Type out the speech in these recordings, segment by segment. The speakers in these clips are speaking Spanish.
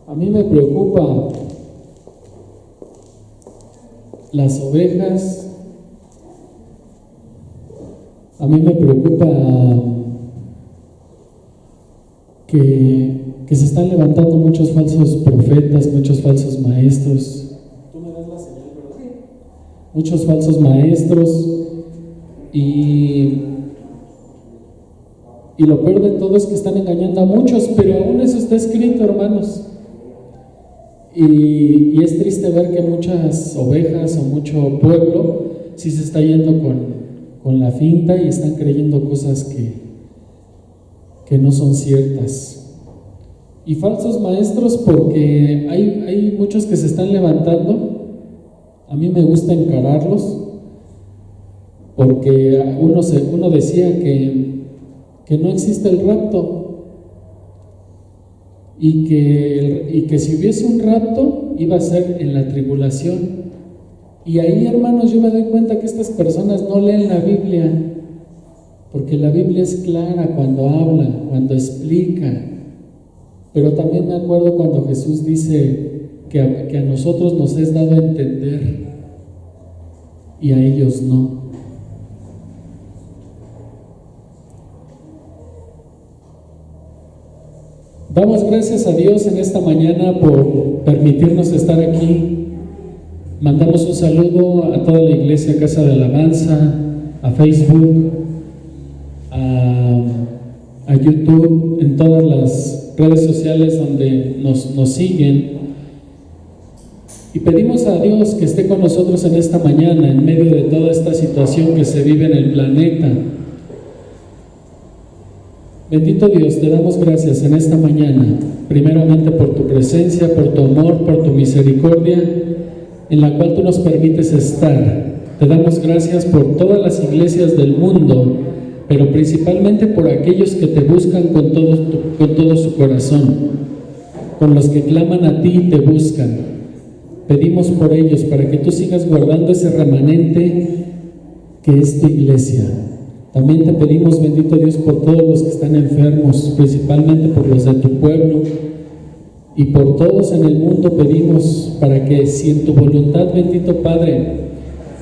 A mí me preocupa las ovejas, a mí me preocupa que se están levantando muchos falsos profetas, muchos falsos maestros. ¿Tú me das la señal, verdad? Sí. Muchos falsos maestros y lo peor de todo es que están engañando a muchos, pero aún eso está escrito, hermanos. Y es triste ver que muchas ovejas o mucho pueblo sí se está yendo con la finta y están creyendo cosas que no son ciertas. Y falsos maestros porque hay muchos que se están levantando. A mí me gusta encararlos porque uno decía que no existe el rapto y que si hubiese un rapto iba a ser en la tribulación. Y ahí, hermanos, yo me doy cuenta que estas personas no leen la Biblia, porque la Biblia es clara cuando habla, cuando explica. Pero también me acuerdo cuando Jesús dice que a nosotros nos es dado a entender y a ellos no. Damos gracias a Dios en esta mañana por permitirnos estar aquí. Mandamos un saludo a toda la iglesia Casa de Alabanza, a Facebook, a YouTube, en todas las redes sociales donde nos siguen. Y pedimos a Dios que esté con nosotros en esta mañana, en medio de toda esta situación que se vive en el planeta. Bendito Dios, te damos gracias en esta mañana, primeramente por tu presencia, por tu amor, por tu misericordia, en la cual tú nos permites estar. Te damos gracias por todas las iglesias del mundo, pero principalmente por aquellos que te buscan con todo su corazón, con los que claman a ti y te buscan. Pedimos por ellos para que tú sigas guardando ese remanente que es tu iglesia. También te pedimos, bendito Dios, por todos los que están enfermos, principalmente por los de tu pueblo, y por todos en el mundo pedimos para que si en tu voluntad, bendito Padre,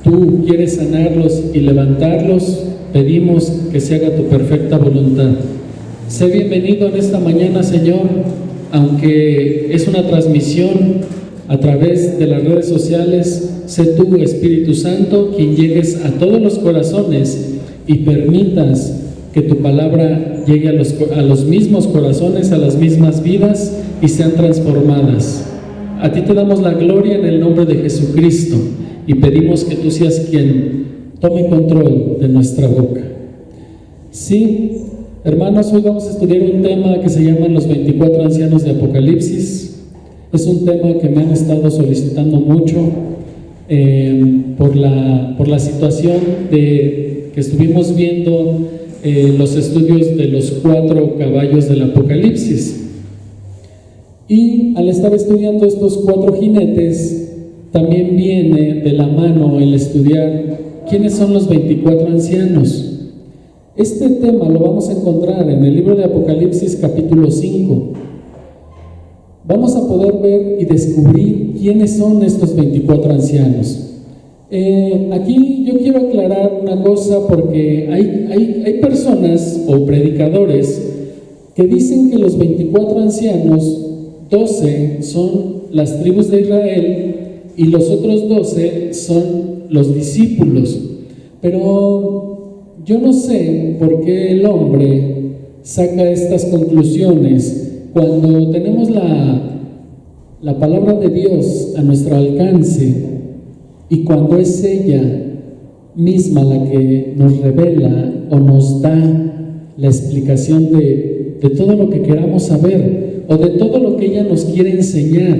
tú quieres sanarlos y levantarlos, pedimos que se haga tu perfecta voluntad. Sé bienvenido en esta mañana, Señor, aunque es una transmisión a través de las redes sociales, sé tú, Espíritu Santo, quien llegues a todos los corazones y permitas que tu palabra llegue a los mismos corazones, a las mismas vidas y sean transformadas. A ti te damos la gloria en el nombre de Jesucristo y pedimos que tú seas quien tome control de nuestra boca. Sí, hermanos, hoy vamos a estudiar un tema que se llama los 24 ancianos de Apocalipsis. Es un tema que me han estado solicitando mucho por la situación que estuvimos viendo los estudios de los 4 caballos del Apocalipsis. Y al estar estudiando estos 4 jinetes, también viene de la mano el estudiar quiénes son los 24 ancianos. Este tema lo vamos a encontrar en el libro de Apocalipsis capítulo 5. Vamos a poder ver y descubrir quiénes son estos 24 ancianos. Aquí yo quiero aclarar una cosa porque hay personas o predicadores que dicen que los 24 ancianos, 12 son las tribus de Israel y los otros 12 son los discípulos. Pero yo no sé por qué el hombre saca estas conclusiones cuando tenemos la palabra de Dios a nuestro alcance. Y cuando es ella misma la que nos revela o nos da la explicación de todo lo que queramos saber o de todo lo que ella nos quiere enseñar.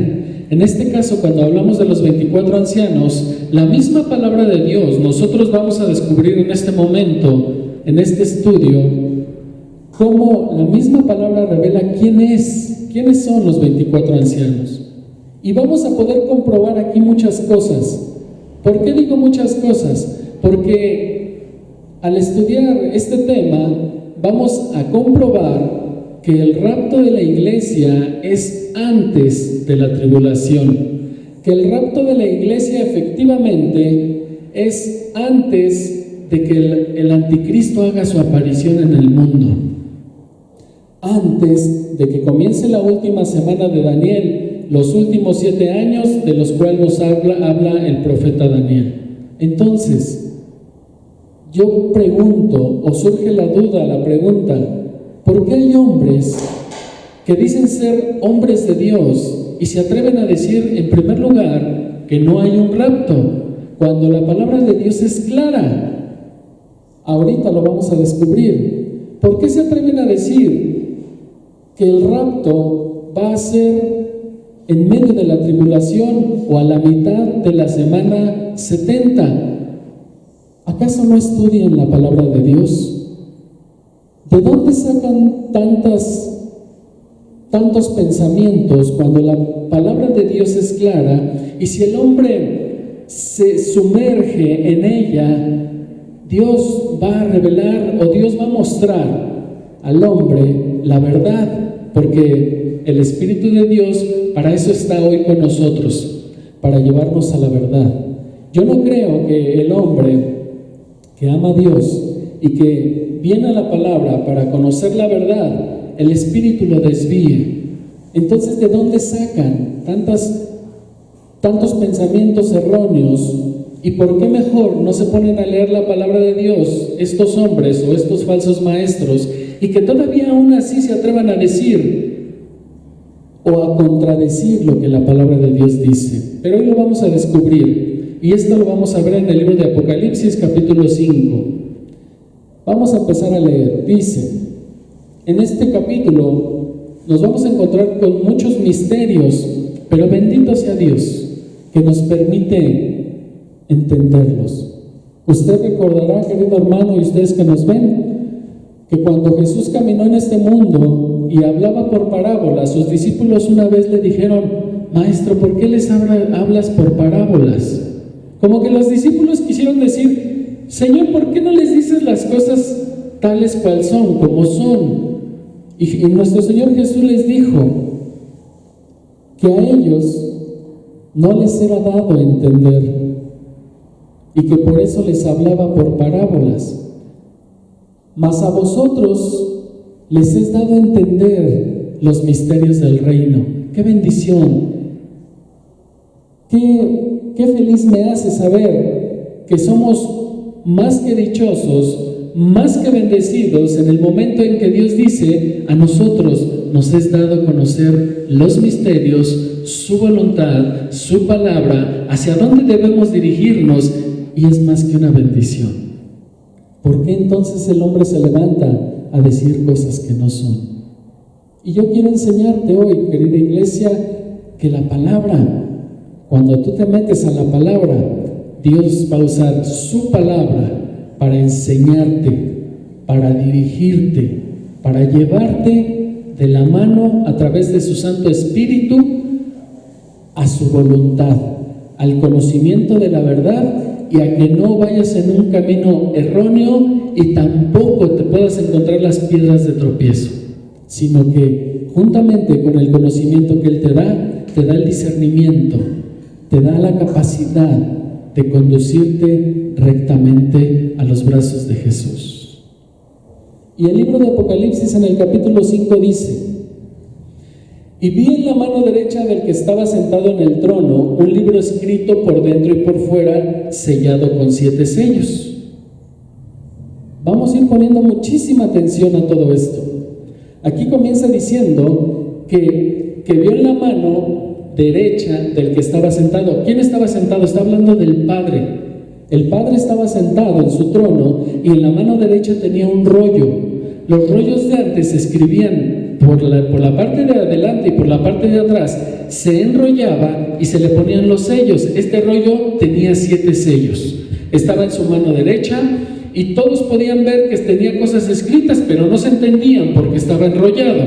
En este caso, cuando hablamos de los 24 ancianos, la misma palabra de Dios, nosotros vamos a descubrir en este momento, en este estudio, cómo la misma palabra revela quiénes son los 24 ancianos. Y vamos a poder comprobar aquí muchas cosas. ¿Por qué digo muchas cosas? Porque al estudiar este tema vamos a comprobar que el rapto de la iglesia es antes de la tribulación, que el rapto de la iglesia efectivamente es antes de que el anticristo haga su aparición en el mundo, antes de que comience la última semana de Daniel, los últimos 7 años de los cuales nos habla el profeta Daniel. Entonces, yo pregunto, o surge la duda, la pregunta, ¿por qué hay hombres que dicen ser hombres de Dios y se atreven a decir, en primer lugar, que no hay un rapto, cuando la palabra de Dios es clara? Ahorita lo vamos a descubrir. ¿Por qué se atreven a decir que el rapto va a ser en medio de la tribulación o a la mitad de la semana 70? ¿Acaso no estudian la palabra de Dios? ¿De dónde sacan tantos pensamientos cuando la palabra de Dios es clara? Y si el hombre se sumerge en ella, Dios va a revelar o Dios va a mostrar al hombre la verdad, porque el Espíritu de Dios para eso está hoy con nosotros, para llevarnos a la verdad. Yo no creo que el hombre que ama a Dios y que viene a la palabra para conocer la verdad, el Espíritu lo desvíe. Entonces, ¿de dónde sacan tantos pensamientos erróneos? ¿Y por qué mejor no se ponen a leer la palabra de Dios estos hombres o estos falsos maestros, y que todavía aún así se atrevan a decir o a contradecir lo que la palabra de Dios dice? Pero hoy lo vamos a descubrir, y esto lo vamos a ver en el libro de Apocalipsis capítulo 5. Vamos a empezar a leer. Dice, en este capítulo nos vamos a encontrar con muchos misterios, pero bendito sea Dios que nos permite entenderlos. Usted recordará, querido hermano, y ustedes que nos ven, que cuando Jesús caminó en este mundo y hablaba por parábolas, sus discípulos una vez le dijeron: Maestro, ¿por qué les hablas por parábolas? Como que los discípulos quisieron decir: Señor, ¿por qué no les dices las cosas tales cual son, como son? Y nuestro Señor Jesús les dijo que a ellos no les era dado entender, y que por eso les hablaba por parábolas. Mas a vosotros les es dado entender los misterios del reino. ¡Qué bendición! ¡Qué feliz me hace saber que somos más que dichosos, más que bendecidos en el momento en que Dios dice: a nosotros nos es dado conocer los misterios, su voluntad, su palabra, hacia dónde debemos dirigirnos, y es más que una bendición. ¿Por qué entonces el hombre se levanta a decir cosas que no son? Y yo quiero enseñarte hoy, querida iglesia, que la palabra, cuando tú te metes a la palabra, Dios va a usar su palabra para enseñarte, para dirigirte, para llevarte de la mano a través de su Santo Espíritu a su voluntad, al conocimiento de la verdad, y a que no vayas en un camino erróneo y tampoco te puedas encontrar las piedras de tropiezo, sino que juntamente con el conocimiento que Él te da el discernimiento, te da la capacidad de conducirte rectamente a los brazos de Jesús. Y el libro de Apocalipsis en el capítulo 5 dice: y vi en la mano derecha del que estaba sentado en el trono un libro escrito por dentro y por fuera, sellado con 7 sellos. Vamos a ir poniendo muchísima atención a todo esto. Aquí comienza diciendo que vio en la mano derecha del que estaba sentado. ¿Quién estaba sentado? Está hablando del Padre. El Padre estaba sentado en su trono y en la mano derecha tenía un rollo. Los rollos de antes se escribían por la parte de adelante y por la parte de atrás, se enrollaba y se le ponían los sellos. Este rollo tenía 7 sellos. Estaba en su mano derecha y todos podían ver que tenía cosas escritas, pero no se entendían porque estaba enrollado.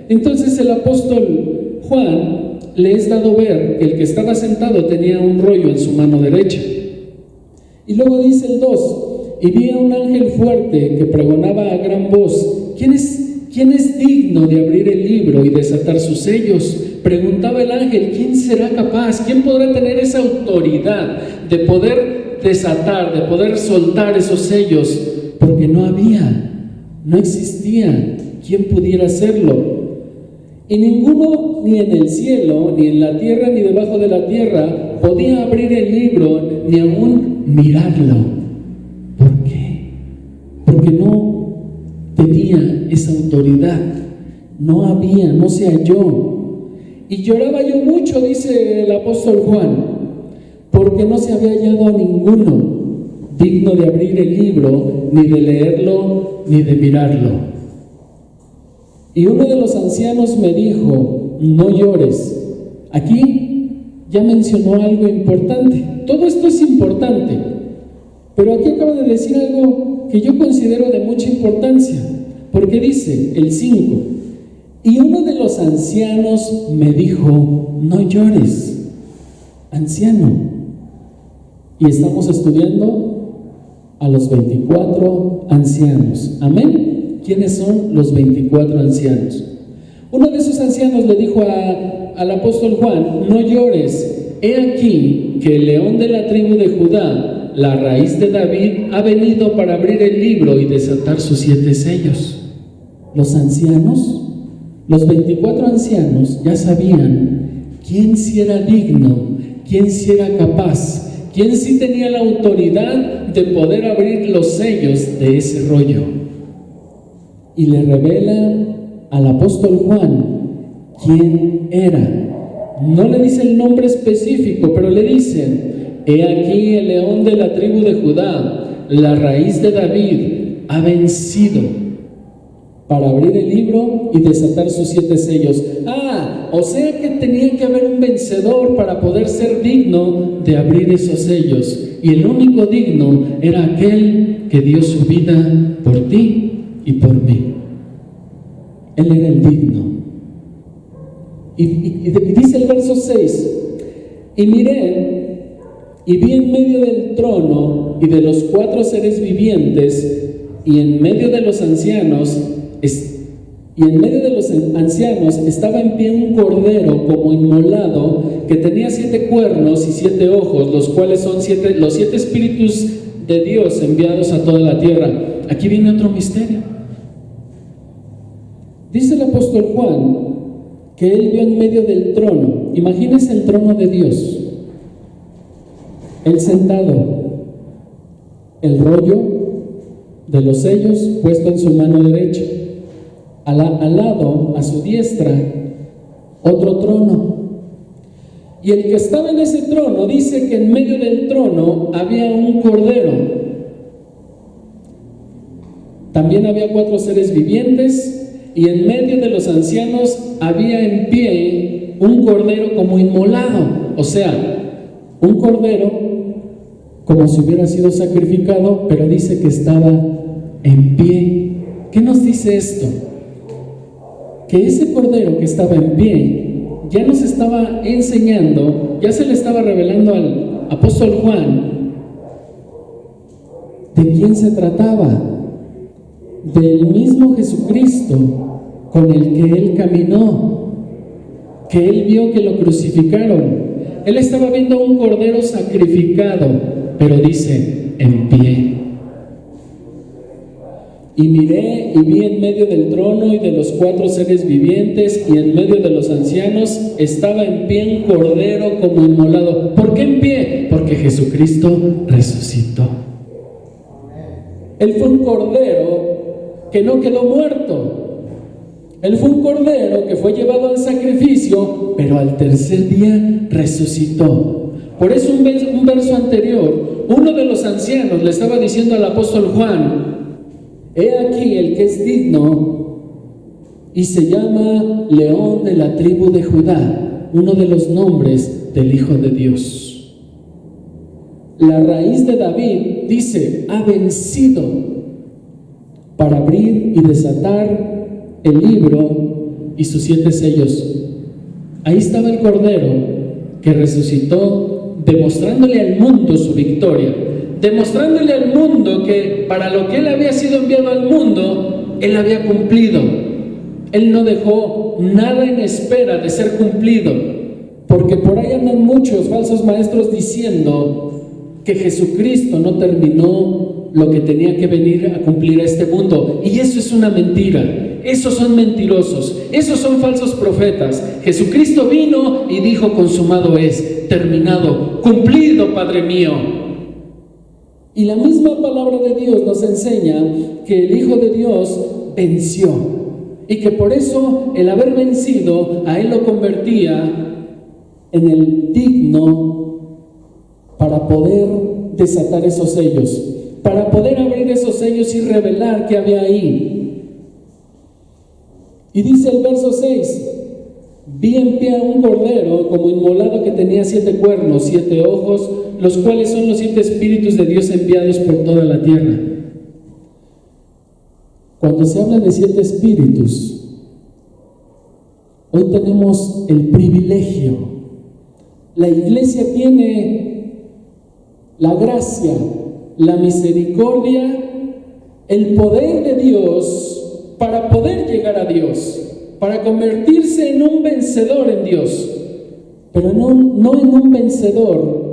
Entonces el apóstol Juan le es dado ver que el que estaba sentado tenía un rollo en su mano derecha. Y luego dice el 2: y vi a un ángel fuerte que pregonaba a gran voz: ¿Quién ¿quién es digno de abrir el libro y desatar sus sellos? Preguntaba el ángel, ¿quién será capaz? ¿Quién podrá tener esa autoridad de poder desatar, de poder soltar esos sellos? Porque no existía quien pudiera hacerlo. Y ninguno, ni en el cielo, ni en la tierra, ni debajo de la tierra, podía abrir el libro, ni aún mirarlo. ¿Por qué? Porque no tenía esa autoridad. No se halló. Y lloraba yo mucho, dice el apóstol Juan, porque no se había hallado a ninguno digno de abrir el libro, ni de leerlo, ni de mirarlo. Y uno de los ancianos me dijo, no llores. Aquí ya mencionó algo importante. Todo esto es importante, pero aquí acaba de decir algo que yo considero de mucha importancia, porque dice el 5, y uno de los ancianos me dijo, no llores, anciano. Y estamos estudiando a los 24 ancianos. Amén. ¿Quiénes son los 24 ancianos? Uno de esos ancianos le dijo al apóstol Juan, no llores, he aquí que el león de la tribu de Judá, la raíz de David, ha venido para abrir el libro y desatar sus 7 sellos. Los ancianos, los 24 ancianos ya sabían quién sí era digno, quién sí era capaz, quién sí tenía la autoridad de poder abrir los sellos de ese rollo. Y le revela al apóstol Juan quién era. No le dice el nombre específico, pero le dice, he aquí el león de la tribu de Judá, la raíz de David, ha vencido para abrir el libro y desatar sus 7 sellos. O sea que tenía que haber un vencedor para poder ser digno de abrir esos sellos. Y el único digno era aquel que dio su vida por ti y por mí. Él era el digno. Y dice el verso 6, y miré, y vi en medio del trono y de los 4 seres vivientes, y en medio de los ancianos, estaba en pie un cordero como inmolado, que tenía 7 cuernos y 7 ojos, los cuales son los 7 espíritus de Dios enviados a toda la tierra. Aquí viene otro misterio. Dice el apóstol Juan que él vio en medio del trono. Imagínense el trono de Dios. Él sentado, el rollo de los sellos puesto en su mano derecha. Al lado, a su diestra, otro trono. Y el que estaba en ese trono dice que en medio del trono había un cordero. También había 4 seres vivientes. Y en medio de los ancianos había en pie un cordero como inmolado. O sea, un cordero como si hubiera sido sacrificado, pero dice que estaba en pie. ¿Qué nos dice esto? Que ese cordero que estaba en pie ya nos estaba enseñando, ya se le estaba revelando al apóstol Juan de quién se trataba. Del mismo Jesucristo con el que él caminó, que él vio que lo crucificaron. Él estaba viendo un cordero sacrificado, pero dice, en pie. Y miré y vi en medio del trono y de los 4 seres vivientes y en medio de los ancianos estaba en pie un cordero como inmolado. ¿Por qué en pie? Porque Jesucristo resucitó. Él fue un cordero que no quedó muerto. Él fue un cordero que fue llevado al sacrificio, pero al tercer día resucitó. Por eso un verso anterior, uno de los ancianos le estaba diciendo al apóstol Juan, he aquí el que es digno y se llama León de la tribu de Judá, uno de los nombres del Hijo de Dios. La raíz de David, dice, ha vencido para abrir y desatar el libro y sus 7 sellos. Ahí estaba el cordero que resucitó, demostrándole al mundo su victoria, demostrándole al mundo que para lo que él había sido enviado al mundo, él había cumplido. Él no dejó nada en espera de ser cumplido, porque por ahí andan muchos falsos maestros diciendo que Jesucristo no terminó lo que tenía que venir a cumplir a este mundo, y eso es una mentira. Esos son mentirosos, esos son falsos profetas. Jesucristo vino y dijo: consumado es, terminado, cumplido, Padre mío. Y la misma palabra de Dios nos enseña que el Hijo de Dios venció, y que por eso el haber vencido a Él lo convertía en el digno para poder desatar esos sellos, para poder abrir esos sellos y revelar qué había ahí. Y dice el verso 6: vi en pie a un cordero como inmolado que tenía 7 cuernos, 7 ojos, los cuales son los 7 espíritus de Dios enviados por toda la tierra. Cuando se habla de 7 espíritus, hoy tenemos el privilegio. La iglesia tiene la gracia, la misericordia, el poder de Dios para poder llegar a Dios, para convertirse en un vencedor en Dios, pero no en un vencedor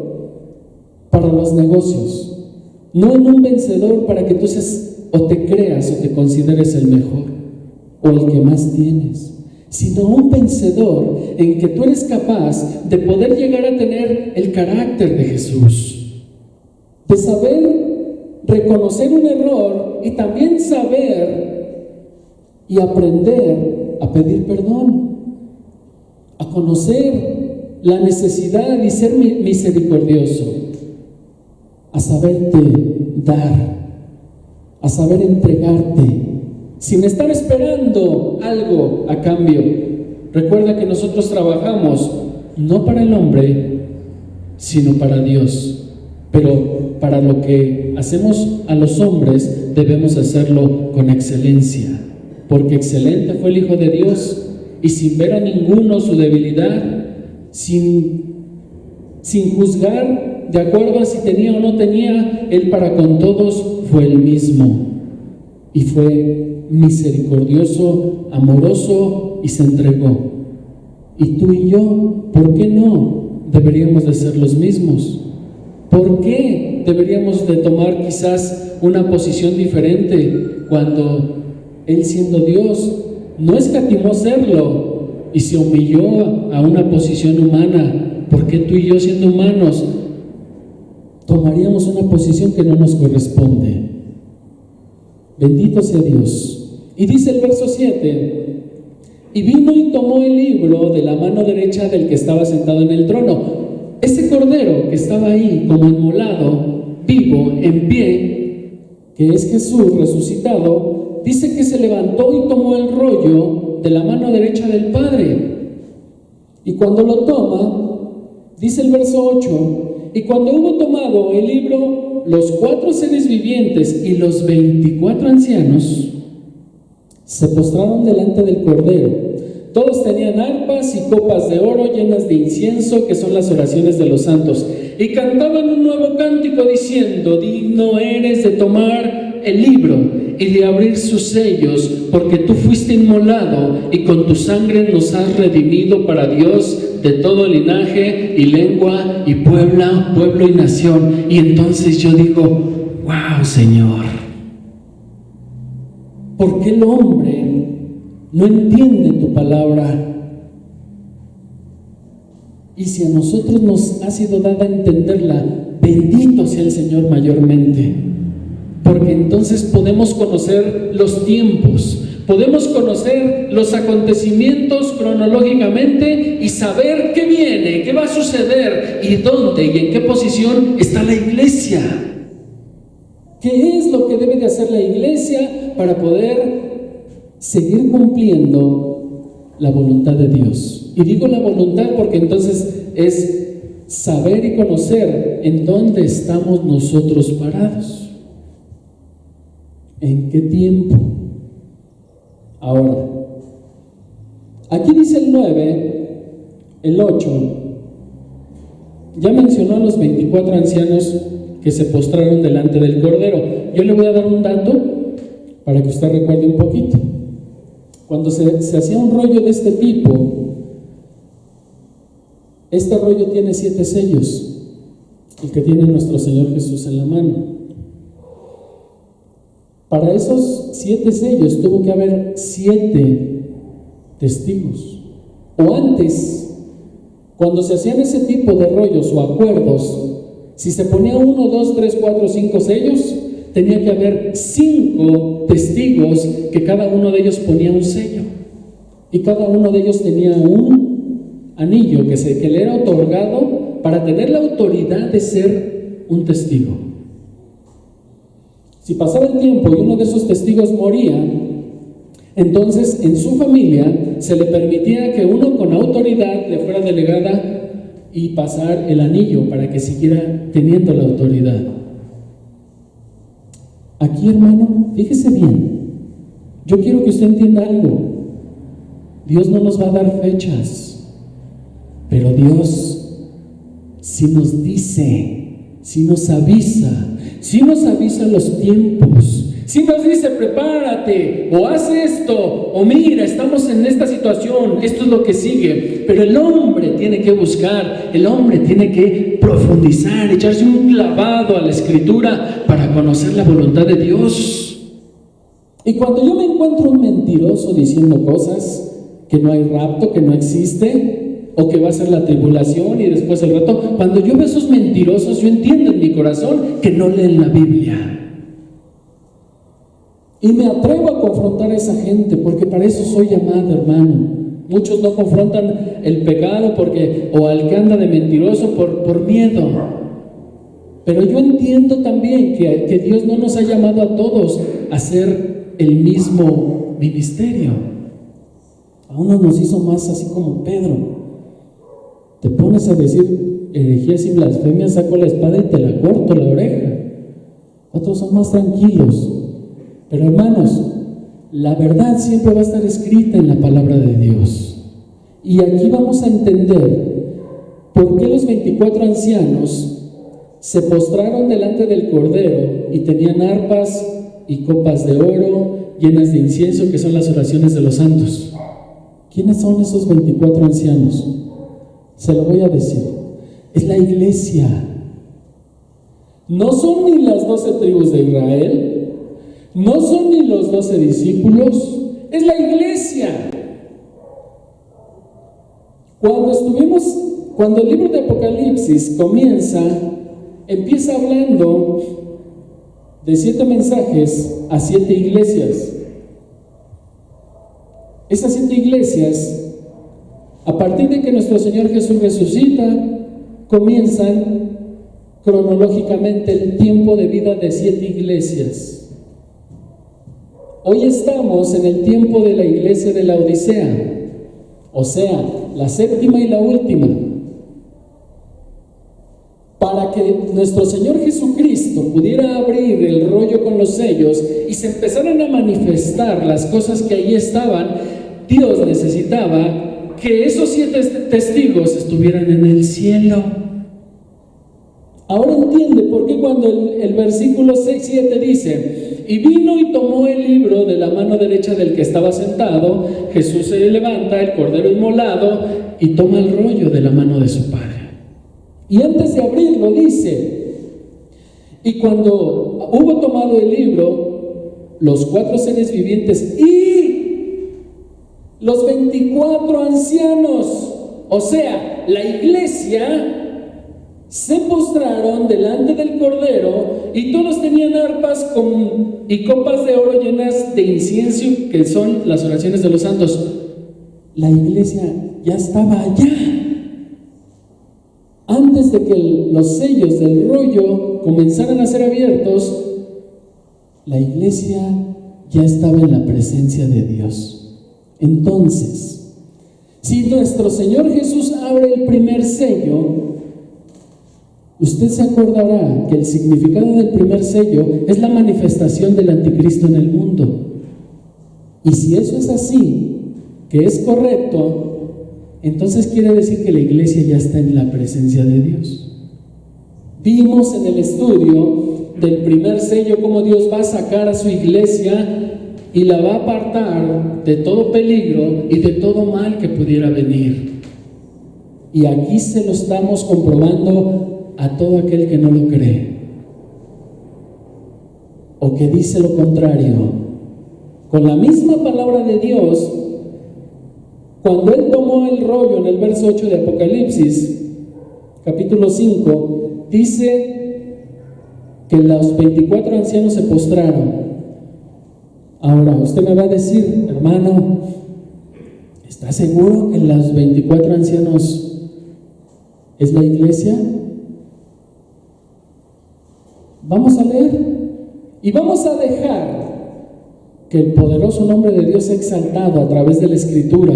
para los negocios, no en un vencedor para que tú seas o te creas o te consideres el mejor o el que más tienes, sino un vencedor en que tú eres capaz de poder llegar a tener el carácter de Jesús, de saber reconocer un error y también saber y aprender a pedir perdón, a conocer la necesidad y ser misericordioso, a saberte dar, a saber entregarte, sin estar esperando algo a cambio. Recuerda que nosotros trabajamos no para el hombre, sino para Dios. Pero para lo que hacemos a los hombres, debemos hacerlo con excelencia, porque excelente fue el Hijo de Dios, y sin ver a ninguno su debilidad, sin juzgar de acuerdo a si tenía o no tenía, Él para con todos fue el mismo, y fue misericordioso, amoroso, y se entregó. Y tú y yo, ¿por qué no deberíamos de ser los mismos? ¿Por qué deberíamos de tomar quizás una posición diferente cuando Él, siendo Dios, no escatimó serlo y se humilló a una posición humana? ¿Por qué tú y yo, siendo humanos, tomaríamos una posición que no nos corresponde? Bendito sea Dios. Y dice el verso 7: y vino y tomó el libro de la mano derecha del que estaba sentado en el trono. Ese cordero que estaba ahí como inmolado, vivo, en pie, que es Jesús resucitado, dice que se levantó y tomó el rollo de la mano derecha del Padre. Y cuando lo toma, dice el verso 8: y cuando hubo tomado el libro, los 4 seres vivientes y los 24 ancianos se postraron delante del Cordero. Todos tenían arpas y copas de oro llenas de incienso, que son las oraciones de los santos, y cantaban un nuevo cántico diciendo: digno eres de tomar el libro y de abrir sus sellos, porque tú fuiste inmolado y con tu sangre nos has redimido para Dios de todo linaje y lengua y pueblo y nación. Y entonces yo digo: wow, Señor, ¿por qué el hombre no entiende tu palabra? Y si a nosotros nos ha sido dada a entenderla, bendito sea el Señor mayormente, porque entonces podemos conocer los tiempos, podemos conocer los acontecimientos cronológicamente y saber qué viene, qué va a suceder y dónde y en qué posición está la iglesia. ¿Qué es lo que debe de hacer la iglesia para poder seguir cumpliendo la voluntad de Dios? Y digo la voluntad porque entonces es saber y conocer en dónde estamos nosotros parados, en qué tiempo. Ahora, aquí dice el 9, el 8, ya mencionó a los 24 ancianos que se postraron delante del Cordero. Yo le voy a dar un dato para que usted recuerde un poquito. Cuando se hacía un rollo de este tipo, este rollo tiene 7 sellos, el que tiene nuestro Señor Jesús en la mano. Para esos 7 sellos tuvo que haber 7 testigos. O antes, cuando se hacían ese tipo de rollos o acuerdos, si se ponía 1, 2, 3, 4, 5 sellos, tenía que haber 5 testigos que cada uno de ellos ponía un sello. Y cada uno de ellos tenía un anillo que le era otorgado para tener la autoridad de ser un testigo. Si pasaba el tiempo y uno de esos testigos moría, entonces en su familia se le permitía que uno con autoridad le fuera delegada y pasar el anillo para que siguiera teniendo la autoridad. Aquí, hermano, fíjese bien, yo quiero que usted entienda algo. Dios no nos va a dar fechas, pero Dios sí nos dice, sí nos avisa los tiempos. Si nos dice, prepárate, o haz esto, o mira, estamos en esta situación, esto es lo que sigue. Pero el hombre tiene que buscar, el hombre tiene que profundizar, echarse un clavado a la Escritura para conocer la voluntad de Dios. Y cuando yo me encuentro un mentiroso diciendo cosas, que no hay rapto, que no existe, o que va a ser la tribulación y después el rapto, cuando yo veo esos mentirosos, yo entiendo en mi corazón que no leen la Biblia. Y me atrevo a confrontar a esa gente, porque para eso soy llamado, hermano. Muchos no confrontan el pecado o al que anda de mentiroso por miedo. Pero yo entiendo también que Dios no nos ha llamado a todos a hacer el mismo ministerio. A uno nos hizo más así como Pedro. Te pones a decir herejías y blasfemias, saco la espada y te la corto la oreja. Otros son más tranquilos. Pero hermanos, la verdad siempre va a estar escrita en la palabra de Dios. Y aquí vamos a entender por qué los 24 ancianos se postraron delante del Cordero y tenían arpas y copas de oro llenas de incienso, que son las oraciones de los santos. ¿Quiénes son esos 24 ancianos? Se lo voy a decir. Es la iglesia. No son ni las 12 tribus de Israel, no son ni los 12 discípulos, es la iglesia. Cuando el libro de Apocalipsis empieza hablando de 7 mensajes a 7 iglesias. Esas 7 iglesias, a partir de que nuestro Señor Jesús resucita, comienzan cronológicamente el tiempo de vida de 7 iglesias. Hoy estamos en el tiempo de la iglesia de la Odisea, o sea, la 7ª y la última. Para que nuestro Señor Jesucristo pudiera abrir el rollo con los sellos y se empezaran a manifestar las cosas que ahí estaban, Dios necesitaba que esos 7 testigos estuvieran en el cielo. Ahora entiende por qué cuando el versículo 6-7 dice: y vino y tomó el libro de la mano derecha del que estaba sentado, Jesús se levanta, el Cordero inmolado, y toma el rollo de la mano de su Padre. Y antes de abrirlo dice: y cuando hubo tomado el libro, los 4 seres vivientes y los 24 ancianos, o sea, la iglesia, se postraron delante del Cordero, y todos tenían arpas y copas de oro llenas de incienso, que son las oraciones de los santos. La iglesia ya estaba allá. Antes de que los sellos del rollo comenzaran a ser abiertos, la iglesia ya estaba en la presencia de Dios. Entonces, si nuestro Señor Jesús abre el primer sello, usted se acordará que el significado del primer sello es la manifestación del anticristo en el mundo. Y si eso es así, que es correcto, entonces quiere decir que la iglesia ya está en la presencia de Dios. Vimos en el estudio del primer sello cómo Dios va a sacar a su iglesia y la va a apartar de todo peligro y de todo mal que pudiera venir. Y aquí se lo estamos comprobando a todo aquel que no lo cree o que dice lo contrario. Con la misma palabra de Dios, cuando Él tomó el rollo en el verso 8 de Apocalipsis, capítulo 5, dice que los 24 ancianos se postraron. Ahora, usted me va a decir, hermano, ¿está seguro que los 24 ancianos es la iglesia? Vamos a leer y vamos a dejar que el poderoso nombre de Dios sea exaltado a través de la Escritura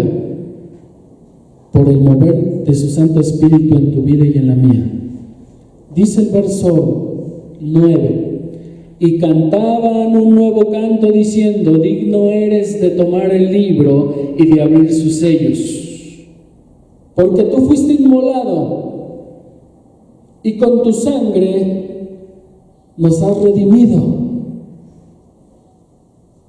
por el mover de su Santo Espíritu en tu vida y en la mía. Dice el verso 9: y cantaban un nuevo canto diciendo: digno eres de tomar el libro y de abrir sus sellos, porque tú fuiste inmolado y con tu sangre nos has redimido.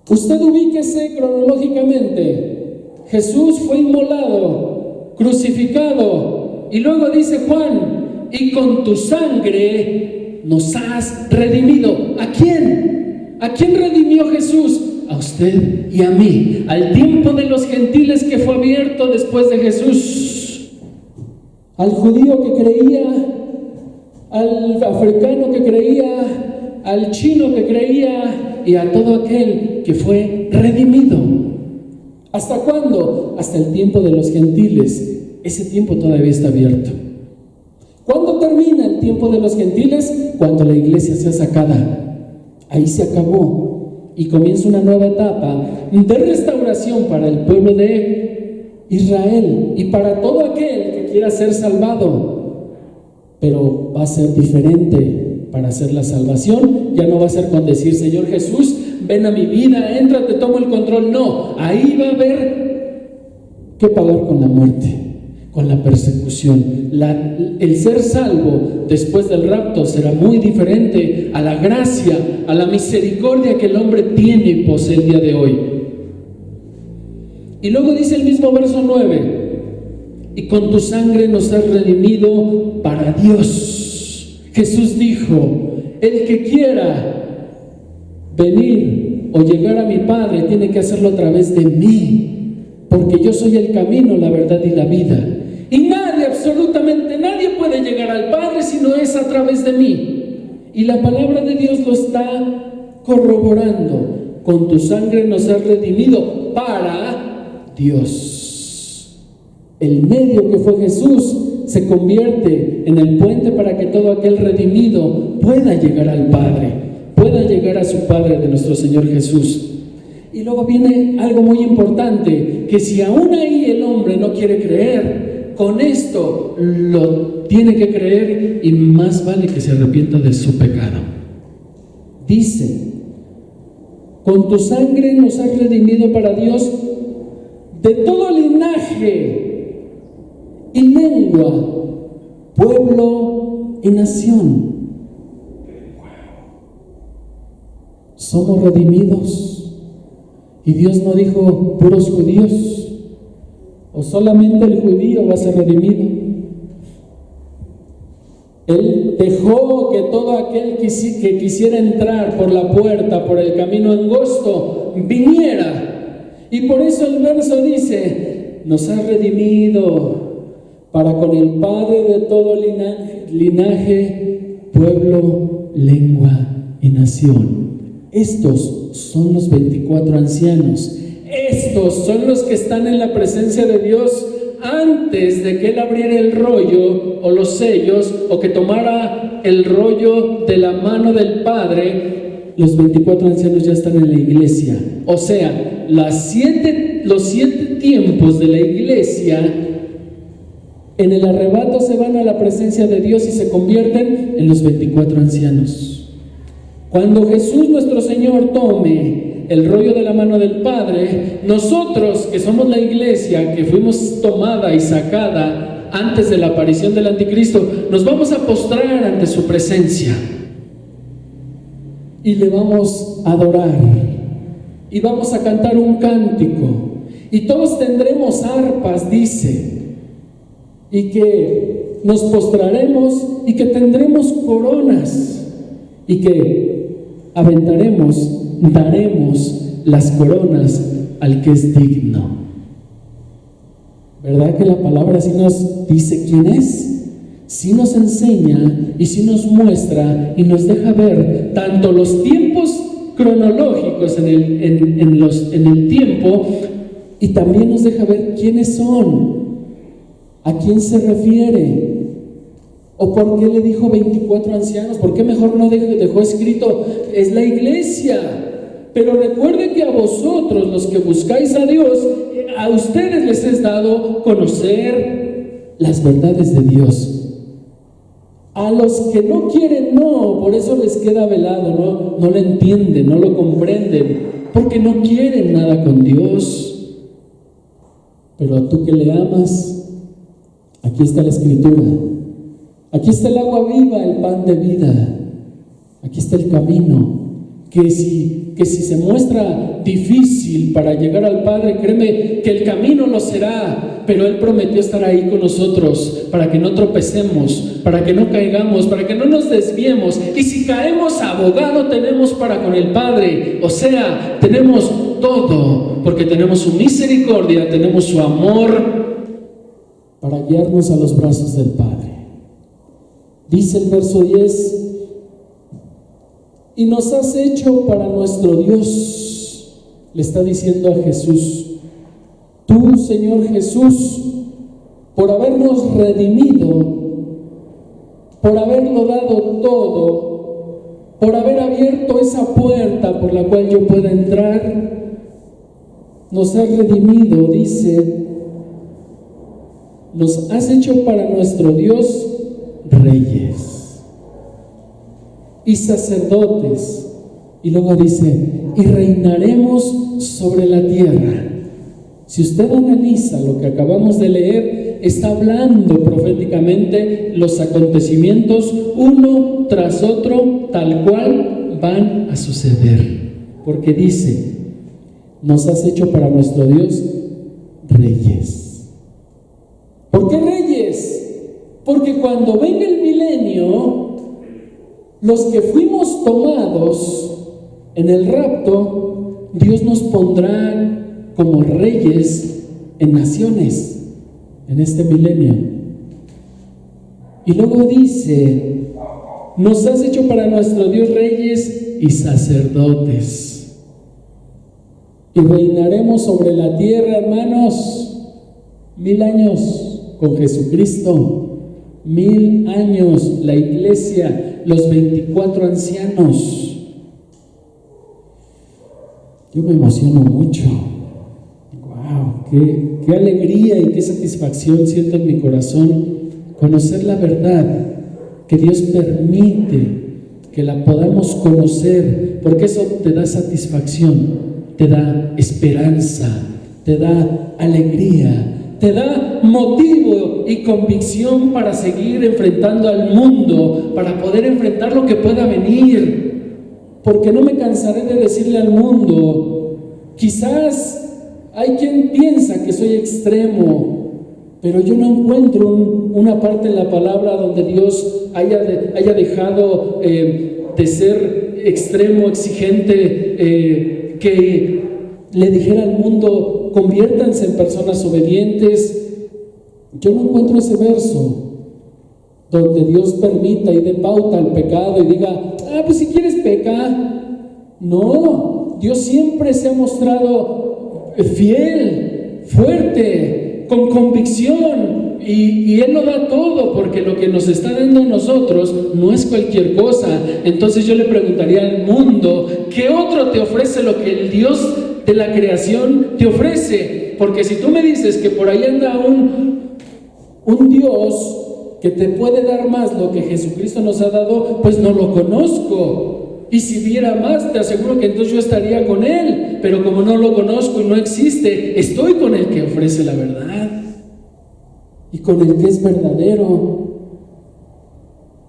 Usted ubíquese cronológicamente. Jesús fue inmolado, crucificado, y luego dice Juan: y con tu sangre nos has redimido. ¿A quién? ¿A quién redimió Jesús? A usted y a mí, al tiempo de los gentiles que fue abierto después de Jesús, al judío que creía, al africano que creía, al chino que creía y a todo aquel que fue redimido. ¿Hasta cuándo? Hasta el tiempo de los gentiles. Ese tiempo todavía está abierto. ¿Cuándo termina el tiempo de los gentiles? Cuando la iglesia sea sacada. Ahí se acabó y comienza una nueva etapa de restauración para el pueblo de Israel y para todo aquel que quiera ser salvado. Pero va a ser diferente. Para hacer la salvación ya no va a ser con decir: Señor Jesús, ven a mi vida, entra, te tomo el control. No, ahí va a haber que pagar con la muerte, con la persecución. El ser salvo después del rapto será muy diferente a la gracia, a la misericordia que el hombre tiene y posee el día de hoy. Y luego dice el mismo verso 9: y con tu sangre nos has redimido para Dios. Jesús dijo: el que quiera venir o llegar a mi Padre tiene que hacerlo a través de mí, porque yo soy el camino, la verdad y la vida. Y nadie, absolutamente nadie puede llegar al Padre si no es a través de mí. Y la palabra de Dios lo está corroborando. Con tu sangre nos has redimido para Dios. El medio que fue Jesús se convierte en el puente para que todo aquel redimido pueda llegar al Padre, pueda llegar a su Padre de nuestro Señor Jesús. Y luego viene algo muy importante, que si aún ahí el hombre no quiere creer, con esto lo tiene que creer, y más vale que se arrepienta de su pecado. Dice: con tu sangre nos has redimido para Dios de todo linaje y lengua, pueblo y nación. Somos redimidos. Y Dios no dijo puros judíos, o solamente el judío va a ser redimido. Él dejó que todo aquel que quisiera entrar por la puerta, por el camino angosto, viniera. Y por eso el verso dice: nos has redimido para con el Padre de todo linaje, pueblo, lengua y nación. Estos son los 24 ancianos. Estos son los que están en la presencia de Dios antes de que Él abriera el rollo o los sellos, o que tomara el rollo de la mano del Padre. Los 24 ancianos ya están en la iglesia. O sea, los siete tiempos de la iglesia en el arrebato se van a la presencia de Dios y se convierten en los 24 ancianos. Cuando Jesús nuestro Señor tome el rollo de la mano del Padre, nosotros que somos la iglesia, que fuimos tomada y sacada antes de la aparición del anticristo, nos vamos a postrar ante su presencia y le vamos a adorar y vamos a cantar un cántico, y todos tendremos arpas, dice, y que nos postraremos y que tendremos coronas y que daremos las coronas al que es digno. ¿Verdad que la palabra sí nos dice quién es? Sí nos enseña y sí nos muestra y nos deja ver tanto los tiempos cronológicos en el tiempo, y también nos deja ver quiénes son, a quién se refiere, o por qué le dijo 24 ancianos, por qué mejor no dejó escrito, es la iglesia. Pero recuerde que a vosotros, los que buscáis a Dios, a ustedes les es dado conocer las verdades de Dios. A los que no quieren, no, por eso les queda velado, no lo entienden, no lo comprenden, porque no quieren nada con Dios. Pero a tú que le amas, aquí está la Escritura, aquí está el agua viva, el pan de vida, aquí está el camino, que si se muestra difícil para llegar al Padre, créeme que el camino lo será, pero Él prometió estar ahí con nosotros para que no tropecemos, para que no caigamos, para que no nos desviemos, y si caemos, abogado tenemos para con el Padre, o sea, tenemos todo, porque tenemos su misericordia, tenemos su amor para guiarnos a los brazos del Padre. Dice el verso 10, y nos has hecho para nuestro Dios, le está diciendo a Jesús, tú, Señor Jesús, por habernos redimido, por haberlo dado todo, por haber abierto esa puerta por la cual yo pueda entrar, nos has redimido, dice, nos has hecho para nuestro Dios reyes y sacerdotes, y luego dice, y reinaremos sobre la tierra. Si usted analiza lo que acabamos de leer, está hablando proféticamente los acontecimientos uno tras otro, tal cual van a suceder, porque dice, nos has hecho para nuestro Dios reyes. ¿Por qué reyes? Porque cuando venga el milenio, los que fuimos tomados en el rapto, Dios nos pondrá como reyes en naciones en este milenio. Y luego dice, nos has hecho para nuestro Dios reyes y sacerdotes, y reinaremos sobre la tierra, hermanos, 1000 años con Jesucristo, 1000 años la iglesia, los 24 ancianos. Yo me emociono mucho. Wow, qué alegría y qué satisfacción siento en mi corazón conocer la verdad, que Dios permite que la podamos conocer, porque eso te da satisfacción, te da esperanza, te da alegría, te da motivo y convicción para seguir enfrentando al mundo, para poder enfrentar lo que pueda venir, porque no me cansaré de decirle al mundo, quizás hay quien piensa que soy extremo, pero yo no encuentro una parte en la palabra donde Dios haya dejado de ser extremo, exigente, que le dijera al mundo, conviértanse en personas obedientes. Yo no encuentro ese verso donde Dios permita y dé pauta al pecado y diga, pues si quieres peca. No, Dios siempre se ha mostrado fiel, fuerte, con convicción, y Él lo da todo, porque lo que nos está dando a nosotros no es cualquier cosa. Entonces yo le preguntaría al mundo, ¿qué otro te ofrece lo que el Dios de la creación te ofrece? Porque si tú me dices que por ahí anda un Dios que te puede dar más lo que Jesucristo nos ha dado, pues no lo conozco. Y si diera más, te aseguro que entonces yo estaría con Él, pero como no lo conozco y no existe, estoy con el que ofrece la verdad y con el que es verdadero.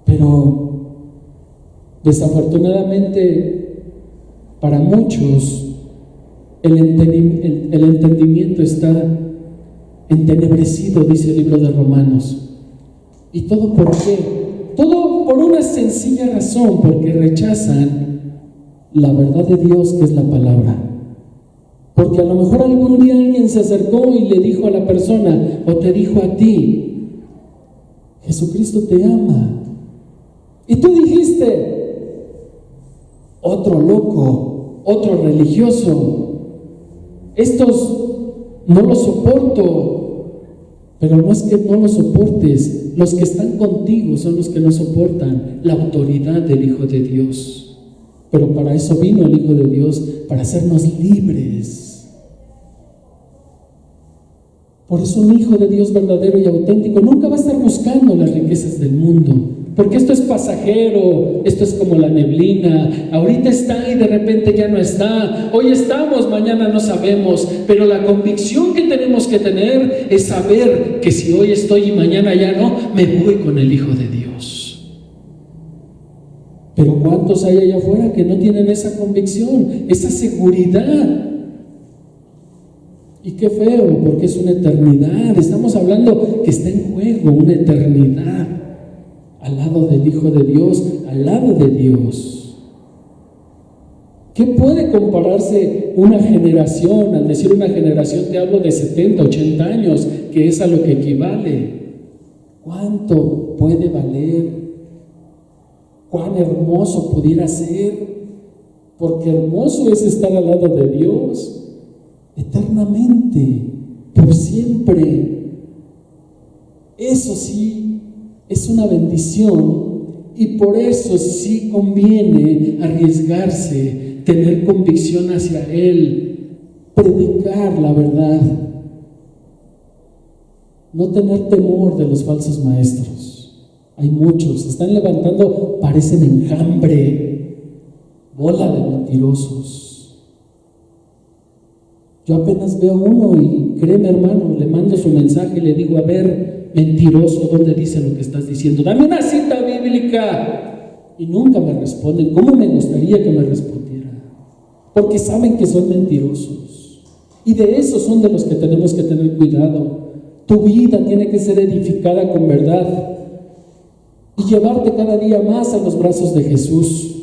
Pero desafortunadamente para muchos El entendimiento está entenebrecido, dice el libro de Romanos. ¿Y todo por qué? Todo por una sencilla razón, porque rechazan la verdad de Dios, que es la palabra. Porque a lo mejor algún día alguien se acercó y le dijo a la persona, o te dijo a ti, Jesucristo te ama. Y tú dijiste, otro loco, otro religioso, estos no los soporto. Pero no es que no los soportes, los que están contigo son los que no soportan la autoridad del Hijo de Dios. Pero para eso vino el Hijo de Dios, para hacernos libres. Por eso un Hijo de Dios verdadero y auténtico nunca va a estar buscando las riquezas del mundo, porque esto es pasajero, esto es como la neblina, ahorita está y de repente ya no está, hoy estamos, mañana no sabemos, pero la convicción que tenemos que tener es saber que si hoy estoy y mañana ya no, me voy con el Hijo de Dios. Pero ¿cuántos hay allá afuera que no tienen esa convicción, esa seguridad? Y qué feo, porque es una eternidad. Estamos hablando que está en juego una eternidad al lado del Hijo de Dios, al lado de Dios. ¿Qué puede compararse una generación? Al decir una generación te hablo de 70, 80 años, que es a lo que equivale. ¿Cuánto puede valer? ¿Cuán hermoso pudiera ser? Porque hermoso es estar al lado de Dios eternamente, por siempre. Eso sí es una bendición, y por eso sí conviene arriesgarse, tener convicción hacia Él, predicar la verdad, no tener temor de los falsos maestros. Hay muchos, se están levantando, parecen enjambre, bola de mentirosos. Yo apenas veo uno y créeme, hermano, le mando su mensaje y le digo, a ver, mentiroso, ¿dónde dice lo que estás diciendo? Dame una cita bíblica. Y nunca me responden. ¿Cómo me gustaría que me respondieran? Porque saben que son mentirosos. Y de esos son de los que tenemos que tener cuidado. Tu vida tiene que ser edificada con verdad y llevarte cada día más a los brazos de Jesús.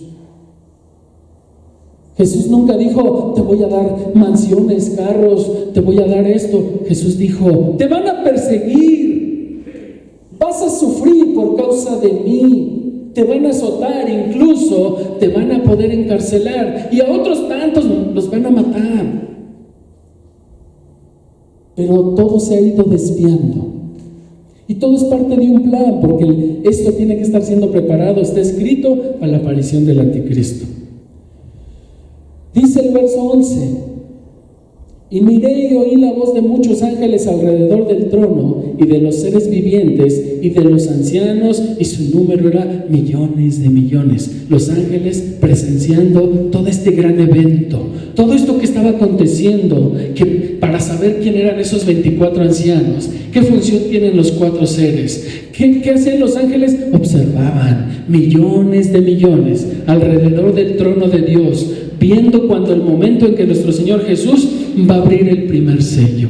Jesús nunca dijo, te voy a dar mansiones, carros, te voy a dar esto. Jesús dijo, te van a perseguir, vas a sufrir por causa de mí, te van a azotar, incluso te van a poder encarcelar, y a otros tantos los van a matar. Pero todo se ha ido desviando. Y todo es parte de un plan, porque esto tiene que estar siendo preparado, está escrito para la aparición del anticristo. Dice el verso 11, y miré y oí la voz de muchos ángeles alrededor del trono, y de los seres vivientes, y de los ancianos, y su número era millones de millones. Los ángeles presenciando todo este gran evento, todo esto que estaba aconteciendo, que para saber quién eran esos 24 ancianos, qué función tienen los 4 seres, qué hacían los ángeles, observaban millones de millones alrededor del trono de Dios, viendo cuando el momento en que nuestro Señor Jesús va a abrir el primer sello.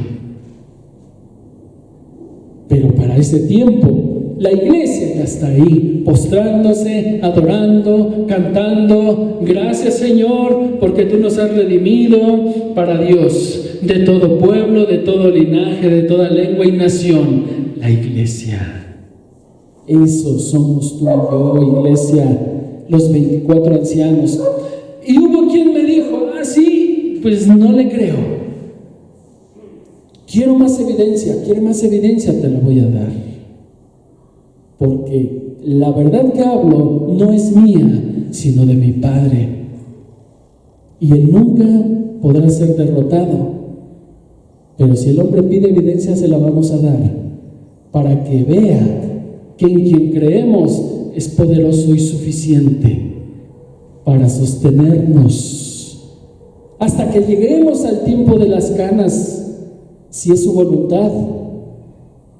Pero para ese tiempo, la iglesia ya está ahí, postrándose, adorando, cantando, gracias Señor, porque tú nos has redimido para Dios, de todo pueblo, de todo linaje, de toda lengua y nación, la iglesia. Eso somos tú y yo, iglesia, los 24 ancianos. Y hubo quien me dijo, sí, pues no le creo. Quiero más evidencia, te la voy a dar. Porque la verdad que hablo no es mía, sino de mi Padre. Y Él nunca podrá ser derrotado. Pero si el hombre pide evidencia, se la vamos a dar, para que vea que en quien creemos es poderoso y suficiente para sostenernos hasta que lleguemos al tiempo de las canas, si es su voluntad,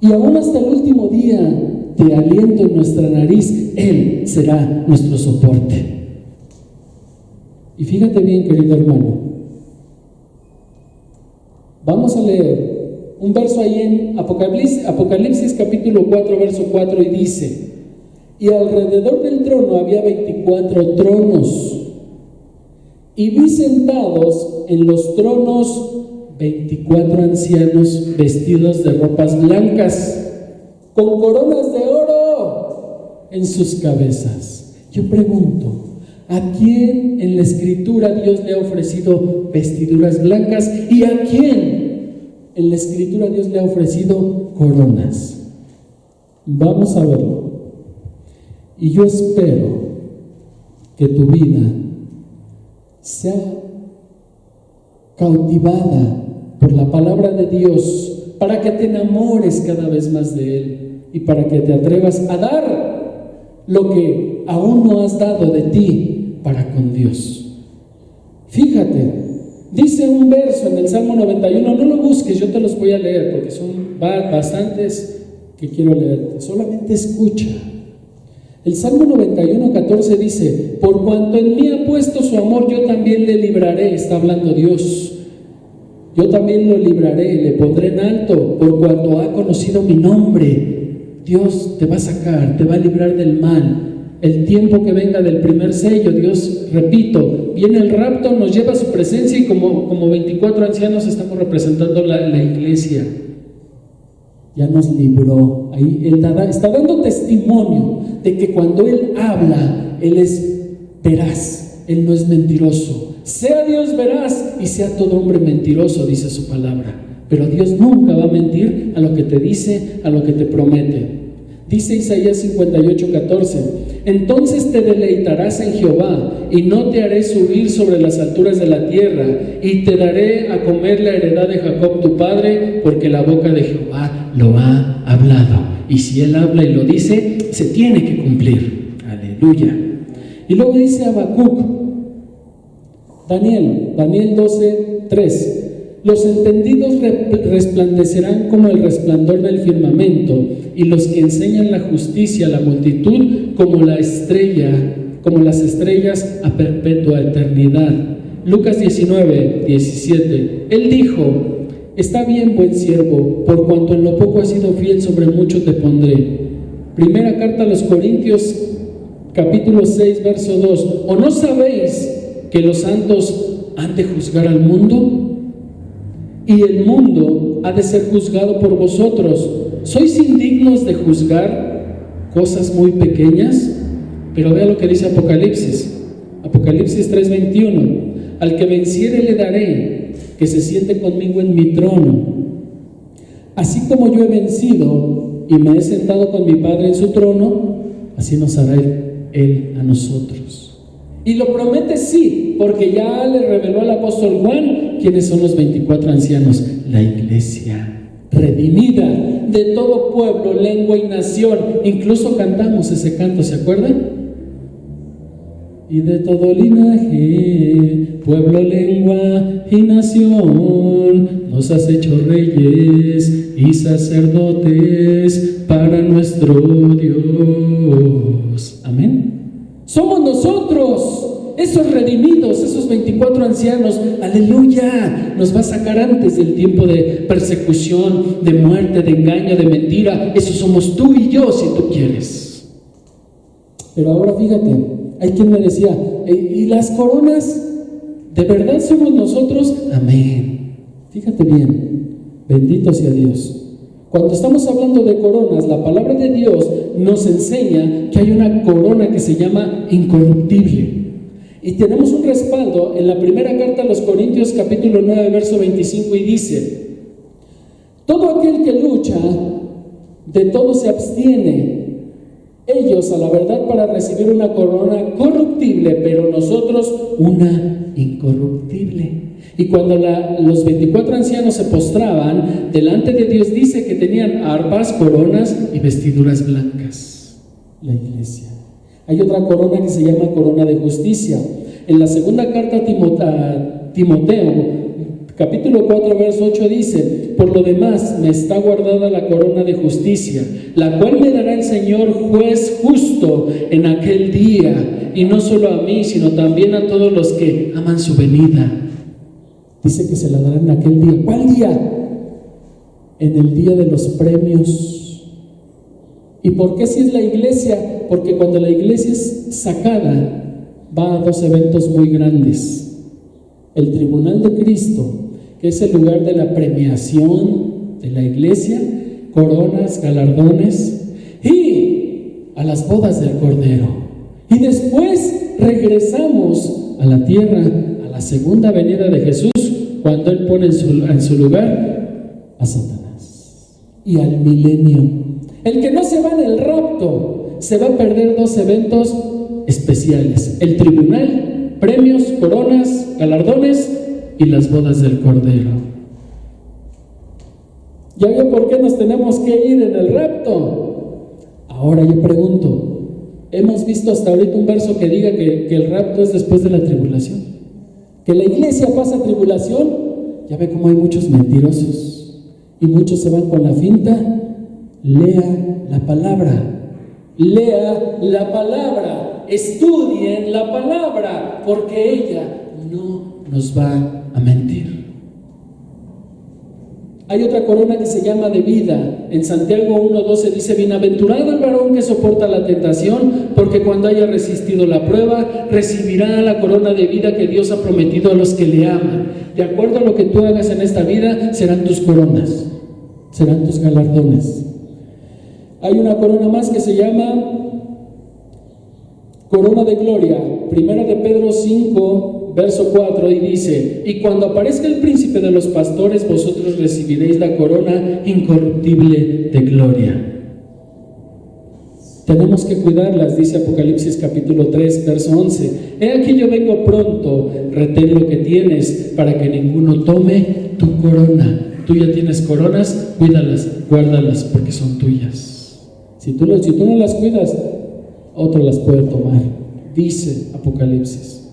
y aún hasta el último día de aliento en nuestra nariz, Él será nuestro soporte. Y fíjate bien, querido hermano, Vamos a leer un verso ahí en Apocalipsis capítulo 4, verso 4, y dice: y alrededor del trono había 24 tronos, y vi sentados en los tronos 24 ancianos vestidos de ropas blancas, con coronas de oro en sus cabezas. Yo pregunto, ¿a quién en la Escritura Dios le ha ofrecido vestiduras blancas? ¿Y a quién en la Escritura Dios le ha ofrecido coronas? Vamos a verlo. Y yo espero que tu vida sea cautivada por la palabra de Dios, para que te enamores cada vez más de Él y para que te atrevas a dar lo que aún no has dado de ti para con Dios. Fíjate, dice un verso en el Salmo 91, no lo busques, yo te los voy a leer porque son bastantes que quiero leerte, solamente escucha. El Salmo 91, 14 dice: por cuanto en mí ha puesto su amor, yo también le libraré. Está hablando Dios. Yo también lo libraré, le pondré en alto, por cuanto ha conocido mi nombre. Dios te va a sacar, te va a librar del mal. El tiempo que venga del primer sello, Dios, repito, viene el rapto, nos lleva a su presencia y como 24 ancianos estamos representando la iglesia. Ya nos libró. Ahí Él está dando testimonio de que cuando Él habla, Él es veraz, Él no es mentiroso. Sea Dios veraz y sea todo hombre mentiroso, dice su palabra. Pero Dios nunca va a mentir a lo que te dice, a lo que te promete. Dice Isaías 58, 14: entonces te deleitarás en Jehová, y no te haré subir sobre las alturas de la tierra, y te daré a comer la heredad de Jacob tu padre, porque la boca de Jehová lo ha hablado. Y si Él habla y lo dice, se tiene que cumplir. Aleluya. Y luego dice Habacuc, Daniel 12, 3: los entendidos resplandecerán como el resplandor del firmamento, y los que enseñan la justicia a la multitud como las estrellas a perpetua eternidad. Lucas 19, 17: él dijo: está bien, buen siervo, por cuanto en lo poco has sido fiel, sobre mucho te pondré. Primera carta a los Corintios, capítulo 6, verso 2: ¿o no sabéis que los santos han de juzgar al mundo? Y el mundo ha de ser juzgado por vosotros. ¿Sois indignos de juzgar cosas muy pequeñas? Pero vea lo que dice Apocalipsis 3:21: al que venciere le daré que se siente conmigo en mi trono, así como yo he vencido y me he sentado con mi Padre en su trono, así nos hará Él a nosotros. Y lo promete, sí, porque ya le reveló al apóstol Juan quiénes son los 24 ancianos: la iglesia redimida de todo pueblo, lengua y nación. Incluso cantamos ese canto, ¿se acuerdan? Y de todo linaje, pueblo, lengua y nación, nos has hecho reyes y sacerdotes para nuestro Dios. Amén. Somos nosotros, esos redimidos, esos 24 ancianos. Aleluya, nos va a sacar antes del tiempo de persecución, de muerte, de engaño, de mentira. Eso somos tú y yo, si tú quieres. Pero ahora fíjate, hay quien me decía: ¿y las coronas? ¿De verdad somos nosotros? Amén. Fíjate bien, bendito sea Dios. Cuando estamos hablando de coronas, la palabra de Dios nos enseña que hay una corona que se llama incorruptible. Y tenemos un respaldo en la primera carta a los Corintios, capítulo 9, verso 25, y dice: todo aquel que lucha, de todo se abstiene. Ellos a la verdad para recibir una corona corruptible, pero nosotros una incorruptible. Y cuando los 24 ancianos se postraban delante de Dios, dice que tenían arpas, coronas y vestiduras blancas. La iglesia. Hay otra corona que se llama corona de justicia. En la segunda carta a Timoteo, capítulo 4, verso 8 dice: por lo demás me está guardada la corona de justicia, la cual me dará el Señor juez justo en aquel día, y no solo a mí, sino también a todos los que aman su venida. Dice que se la darán en aquel día. ¿Cuál día? En el día de los premios. ¿Y por qué si es la iglesia? Porque cuando la iglesia es sacada, va a dos eventos muy grandes. El tribunal de Cristo, que es el lugar de la premiación de la iglesia, coronas, galardones, y a las bodas del Cordero. Y después regresamos a la tierra, a la segunda venida de Jesús, cuando Él pone en su lugar a Satanás y al milenio. El que no se va en el rapto se va a perder dos eventos especiales: el tribunal, premios, coronas, galardones y las bodas del Cordero. ¿Ya vio por qué nos tenemos que ir en el rapto? Ahora yo pregunto, ¿hemos visto hasta ahorita un verso que diga que el rapto es después de la tribulación? ¿Que la iglesia pasa tribulación? Ya ve cómo hay muchos mentirosos y muchos se van con la finta. Lea la palabra, lea la palabra, estudien la palabra, porque ella no nos va a mentir. Hay otra corona que se llama de vida. En Santiago 1:12 dice: bienaventurado el varón que soporta la tentación, porque cuando haya resistido la prueba, recibirá la corona de vida que Dios ha prometido a los que le aman. De acuerdo a lo que tú hagas en esta vida, serán tus coronas, serán tus galardones. Hay una corona más que se llama corona de gloria. Primera de Pedro 5, verso 4, y dice: y cuando aparezca el príncipe de los pastores, vosotros recibiréis la corona incorruptible de gloria. Tenemos que cuidarlas, dice Apocalipsis capítulo 3, verso 11. He aquí yo vengo pronto, retén lo que tienes, para que ninguno tome tu corona. Tú ya tienes coronas, cuídalas, guárdalas, porque son tuyas. Si tú no las cuidas, otro las puede tomar, dice Apocalipsis.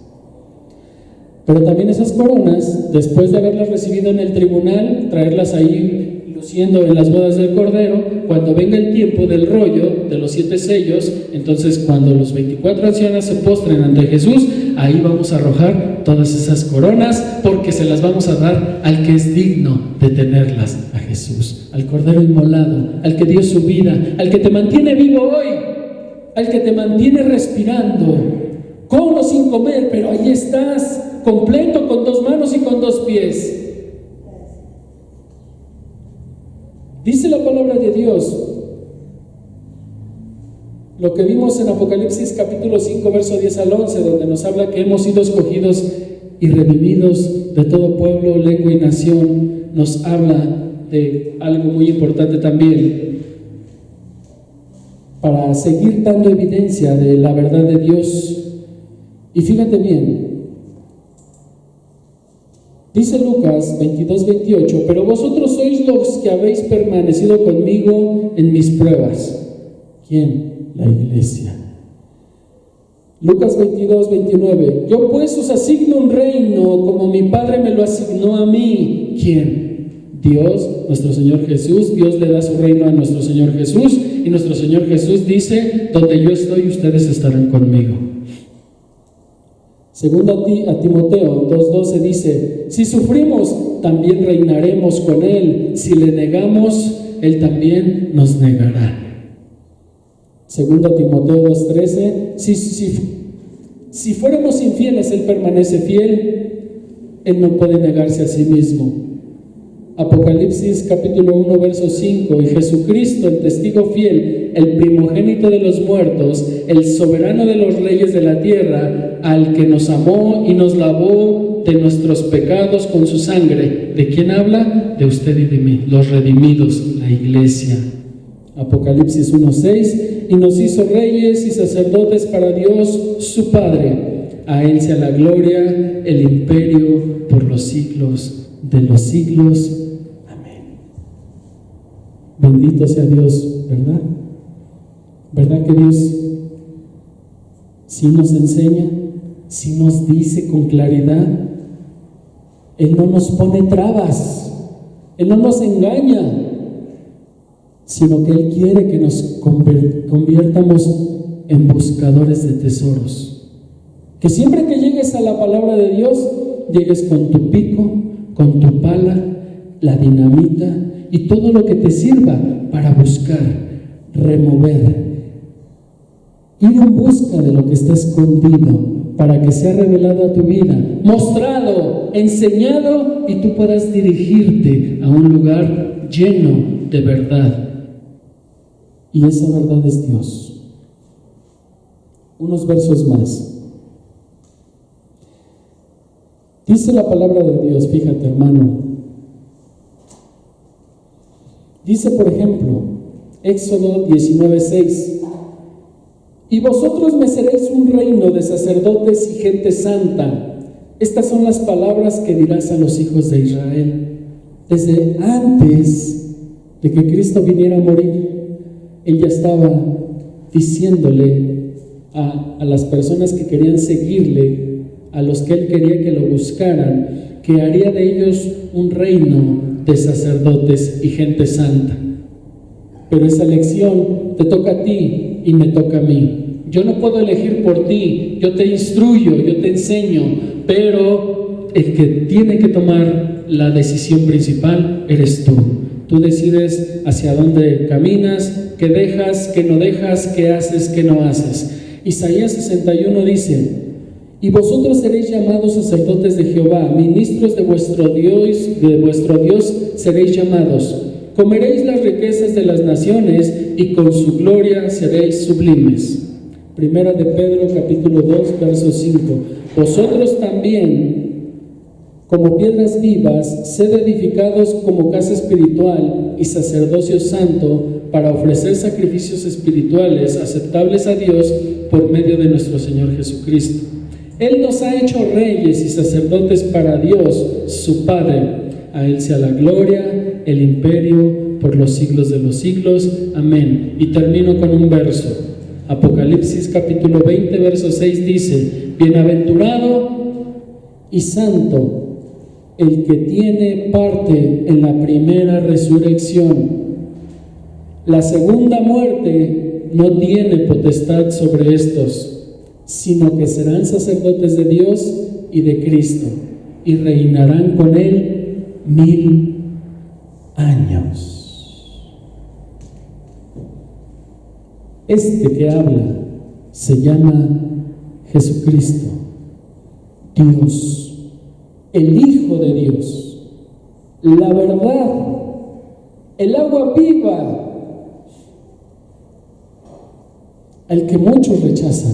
Pero también esas coronas, después de haberlas recibido en el tribunal, traerlas ahí luciendo en las bodas del Cordero, cuando venga el tiempo del rollo de los 7 sellos, entonces cuando los 24 ancianos se postren ante Jesús, ahí vamos a arrojar todas esas coronas, porque se las vamos a dar al que es digno de tenerlas, a Jesús, al Cordero inmolado, al que dio su vida, al que te mantiene vivo hoy, al que te mantiene respirando, con o sin comer, pero ahí estás, completo, con 2 manos y con 2 pies. Dice la palabra de Dios, lo que vimos en Apocalipsis capítulo 5, verso 10 al 11, donde nos habla que hemos sido escogidos y redimidos de todo pueblo, lengua y nación. Nos habla de algo muy importante también para seguir dando evidencia de la verdad de Dios. Y fíjate bien, dice Lucas 22:28, pero vosotros sois los que habéis permanecido conmigo en mis pruebas. ¿Quién? La iglesia. Lucas 22:29, yo pues os asigno un reino como mi Padre me lo asignó a mí. ¿Quién? Dios, nuestro Señor Jesús. Dios le da su reino a nuestro Señor Jesús, y nuestro Señor Jesús dice: donde yo estoy, ustedes estarán conmigo. Segundo a Timoteo 2:12 dice: si sufrimos, también reinaremos con Él. Si le negamos, Él también nos negará. Segundo a Timoteo 2:13, si fuéramos infieles, Él permanece fiel. Él no puede negarse a sí mismo. Apocalipsis capítulo 1, verso 5, y Jesucristo, el testigo fiel, el primogénito de los muertos, el soberano de los reyes de la tierra, al que nos amó y nos lavó de nuestros pecados con su sangre. ¿De quién habla? De usted y de mí, los redimidos, la iglesia. Apocalipsis 1:6, y nos hizo reyes y sacerdotes para Dios su Padre. A Él sea la gloria, el imperio por los siglos de los siglos. Amén. Bendito sea Dios, ¿verdad? ¿Verdad que Dios sí nos enseña, sí nos dice con claridad? Él no nos pone trabas, Él no nos engaña, sino que Él quiere que nos conviertamos en buscadores de tesoros. Que siempre que llegues a la palabra de Dios, llegues con tu pico, con tu pala, la dinamita y todo lo que te sirva para buscar, remover, ir en busca de lo que está escondido para que sea revelado a tu vida, mostrado, enseñado y tú puedas dirigirte a un lugar lleno de verdad. Y esa verdad es Dios. Unos versos más. Dice la palabra de Dios, fíjate hermano. Dice por ejemplo, Éxodo 19:6. Y vosotros me seréis un reino de sacerdotes y gente santa. Estas son las palabras que dirás a los hijos de Israel. Desde antes de que Cristo viniera a morir, Él ya estaba diciéndole a las personas que querían seguirle, a los que Él quería que lo buscaran, que haría de ellos un reino de sacerdotes y gente santa. Pero esa elección te toca a ti y me toca a mí. Yo no puedo elegir por ti, yo te instruyo, yo te enseño, pero el que tiene que tomar la decisión principal eres tú. Tú decides hacia dónde caminas, qué dejas, qué no dejas, qué haces, qué no haces. Isaías 61 dice: y vosotros seréis llamados sacerdotes de Jehová, ministros de vuestro Dios seréis llamados. Comeréis las riquezas de las naciones y con su gloria seréis sublimes. Primera de Pedro capítulo 2 verso 5. Vosotros también, como piedras vivas, sed edificados como casa espiritual y sacerdocio santo, para ofrecer sacrificios espirituales aceptables a Dios por medio de nuestro Señor Jesucristo. Él nos ha hecho reyes y sacerdotes para Dios, su Padre. A Él sea la gloria, el imperio, por los siglos de los siglos. Amén. Y termino con un verso. Apocalipsis capítulo 20, verso 6 dice: bienaventurado y santo el que tiene parte en la primera resurrección. La segunda muerte no tiene potestad sobre estos, sino que serán sacerdotes de Dios y de Cristo, y reinarán con Él 1000 años. Este que habla se llama Jesucristo, Dios, el Hijo de Dios, la verdad, el agua viva, al que muchos rechazan.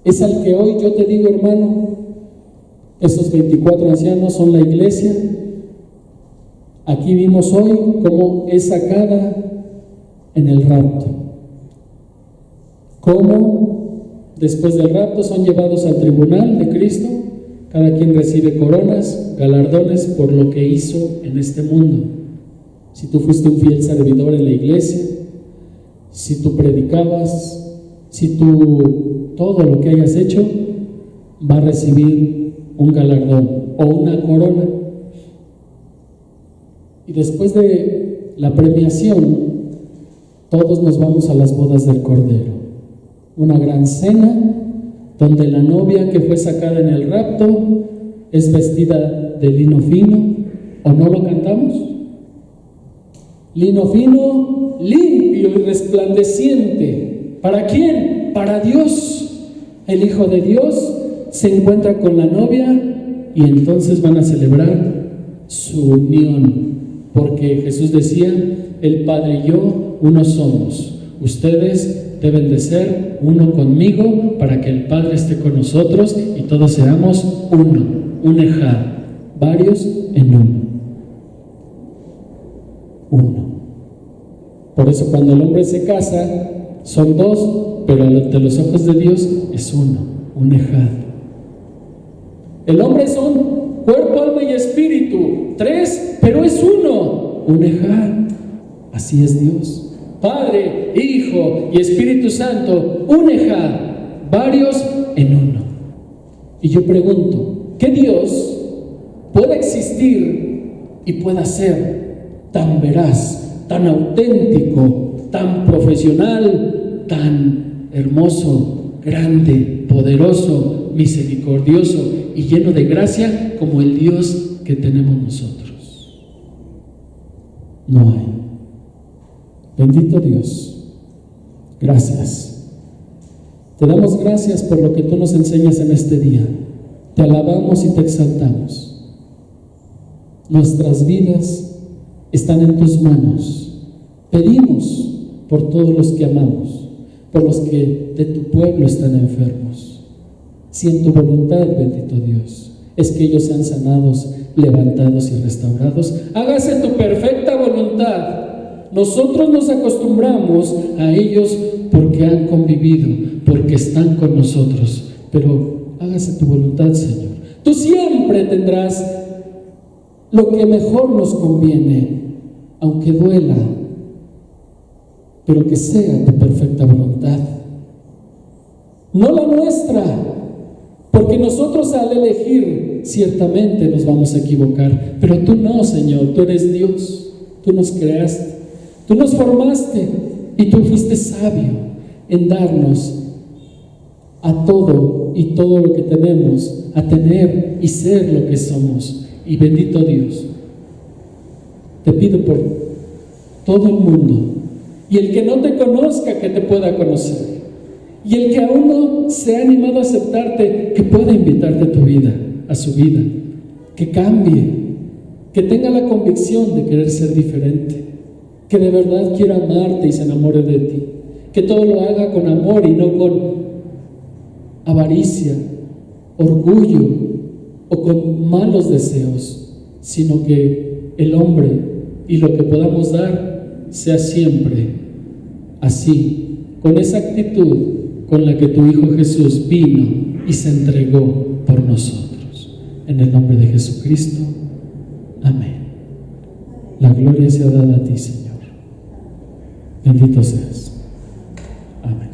Es al que hoy yo te digo, hermano, esos 24 ancianos son la iglesia. Aquí vimos hoy cómo es sacada en el rapto, cómo después del rapto son llevados al tribunal de Cristo. Cada quien recibe coronas, galardones por lo que hizo en este mundo. Si tú fuiste un fiel servidor en la iglesia, si tú predicabas, si tú todo lo que hayas hecho, va a recibir un galardón o una corona. Y después de la premiación, todos nos vamos a las bodas del Cordero, una gran cena donde la novia que fue sacada en el rapto es vestida de lino fino. ¿O no lo cantamos? Lino fino, limpio y resplandeciente. ¿Para quién? Para Dios. El Hijo de Dios se encuentra con la novia y entonces van a celebrar su unión, porque Jesús decía: el Padre y yo uno somos. Ustedes deben de ser uno conmigo para que el Padre esté con nosotros y todos seamos uno, un ejad, varios en uno. Uno. Por eso cuando el hombre se casa son dos, pero ante los ojos de Dios es uno, un ejad. El hombre son cuerpo, alma y espíritu, tres, pero es uno, un ejad. Así es Dios. Padre, Hijo y Espíritu Santo, un ejad, varios en uno. Y yo pregunto, ¿qué Dios puede existir y pueda ser tan veraz, tan auténtico, tan profesional, tan hermoso, grande, poderoso, misericordioso y lleno de gracia como el Dios que tenemos nosotros. No hay. Bendito Dios, gracias. Te damos gracias por lo que tú nos enseñas en este día. Te alabamos y te exaltamos. Nuestras vidas están en tus manos. Pedimos por todos los que amamos, por los que de tu pueblo están enfermos. Si en tu voluntad, bendito Dios, es que ellos sean sanados, levantados y restaurados, hágase tu perfecta voluntad. Nosotros nos acostumbramos a ellos porque han convivido, porque están con nosotros, pero hágase tu voluntad, Señor. Tú siempre tendrás lo que mejor nos conviene, aunque duela, pero que sea tu perfecta voluntad, no la nuestra, porque nosotros al elegir ciertamente nos vamos a equivocar, pero tú no, Señor. Tú eres Dios, tú nos creaste, tú nos formaste y tú fuiste sabio en darnos a todo y todo lo que tenemos, a tener y ser lo que somos. Y bendito Dios, te pido por todo el mundo, y el que no te conozca, que te pueda conocer, y el que aún no se ha animado a aceptarte, que pueda invitarte a tu vida, a su vida, que cambie, que tenga la convicción de querer ser diferente, que de verdad quiera amarte y se enamore de ti, que todo lo haga con amor y no con avaricia, orgullo o con malos deseos, sino que el hombre y lo que podamos dar sea siempre así, con esa actitud con la que tu Hijo Jesús vino y se entregó por nosotros. En el nombre de Jesucristo, amén. La gloria sea dada a ti, Señor. Bendito seas. Amén.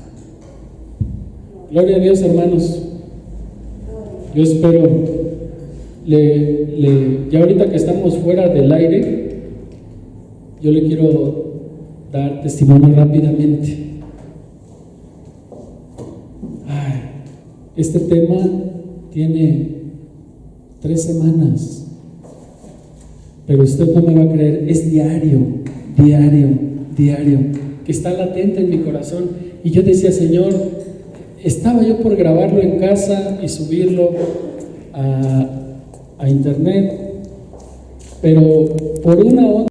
Gloria a Dios, hermanos. Yo espero ya ahorita que estamos fuera del aire, yo le quiero dar testimonio rápidamente. Este tema tiene 3 semanas, pero usted no me va a creer, es diario, que está latente en mi corazón. Y yo decía, Señor, estaba yo por grabarlo en casa y subirlo a internet, pero por una